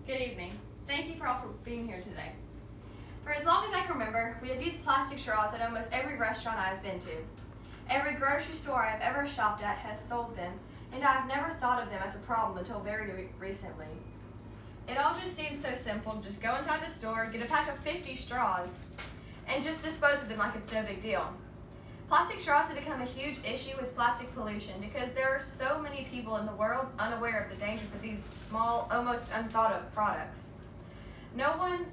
Good evening. Thank you for all for being here today. For as long as I can remember, we have used plastic straws at almost every restaurant I have been to. Every grocery store I have ever shopped at has sold them, and I have never thought of them as a problem until very recently. It all just seems so simple. Just go inside the store, get a pack of 50 straws, and just dispose of them like it's no big deal. Plastic straws have become a huge issue with plastic pollution because there are so many people in the world unaware of the dangers of these small, almost unthought of products. No one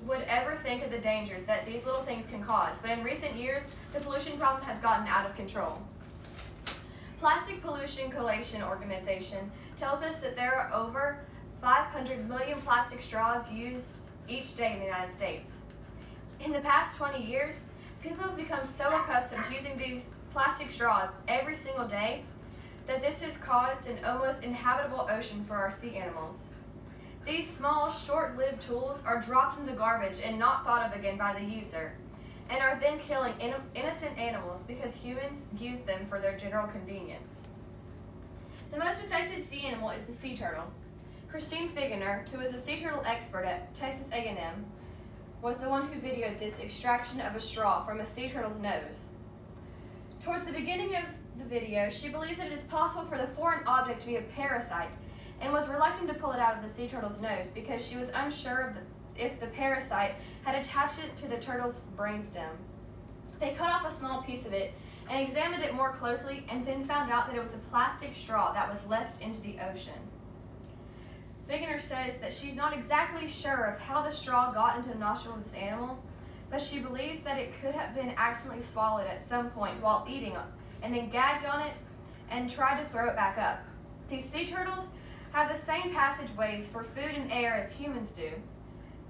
would ever think of the dangers that these little things can cause, but in recent years, the pollution problem has gotten out of control. Plastic Pollution Collation Organization tells us that there are over 500 million plastic straws used each day in the United States. In the past 20 years, people have become so accustomed to using these plastic straws every single day that this has caused an almost inhabitable ocean for our sea animals. These small, short-lived tools are dropped into garbage and not thought of again by the user, and are then killing innocent animals because humans use them for their general convenience. The most affected sea animal is the sea turtle. Christine Figener, who is a sea turtle expert at Texas A&M, was the one who videoed this extraction of a straw from a sea turtle's nose. Towards the beginning of the video, she believes that it is possible for the foreign object to be a parasite and was reluctant to pull it out of the sea turtle's nose because she was unsure of if the parasite had attached it to the turtle's brainstem. They cut off a small piece of it and examined it more closely and then found out that it was a plastic straw that was left into the ocean. Figener says that she's not exactly sure of how the straw got into the nostril of this animal, but she believes that it could have been accidentally swallowed at some point while eating it, and then gagged on it and tried to throw it back up. These sea turtles have the same passageways for food and air as humans do,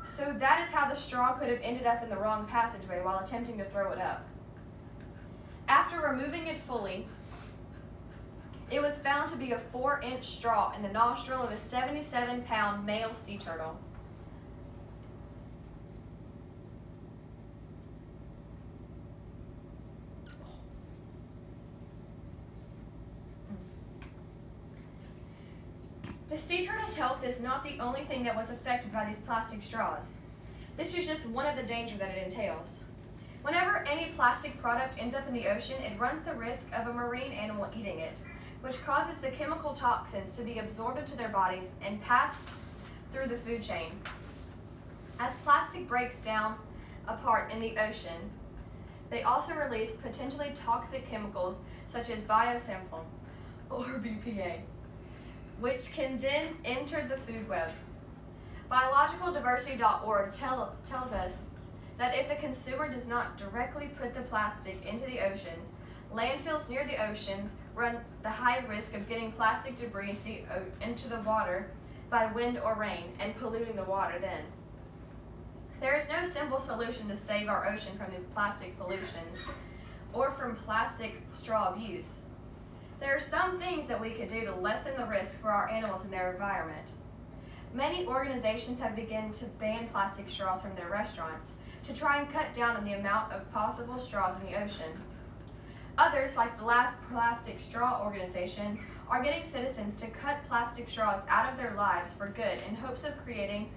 so that is how the straw could have ended up in the wrong passageway while attempting to throw it up. After removing it fully, it was found to be a 4-inch straw in the nostril of a 77-pound male sea turtle. The sea turtle's health is not the only thing that was affected by these plastic straws. This is just one of the dangers that it entails. Whenever any plastic product ends up in the ocean, it runs the risk of a marine animal eating it, which causes the chemical toxins to be absorbed into their bodies and passed through the food chain. As plastic breaks down apart in the ocean, they also release potentially toxic chemicals such as biosample, or BPA, which can then enter the food web. BiologicalDiversity.org tells us that if the consumer does not directly put the plastic into the oceans, landfills near the oceans run the high risk of getting plastic debris into the water by wind or rain and polluting the water then. There is no simple solution to save our ocean from these plastic pollutions or from plastic straw abuse. There are some things that we could do to lessen the risk for our animals and their environment. Many organizations have begun to ban plastic straws from their restaurants to try and cut down on the amount of possible straws in the ocean. Others, like the Last Plastic Straw Organization, are getting citizens to cut plastic straws out of their lives for good in hopes of creating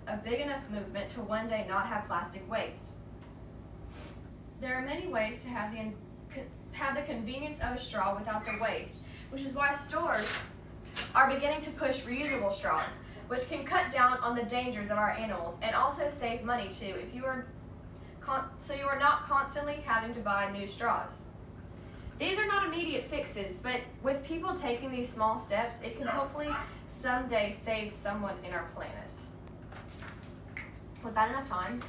a big enough movement to one day not have plastic waste. There are many ways to have the convenience of a straw without the waste, which is why stores are beginning to push reusable straws, which can cut down on the dangers of our animals and also save money too so you are not constantly having to buy new straws. These are not immediate fixes, but with people taking these small steps, it can hopefully someday save someone in our planet. Was that enough time?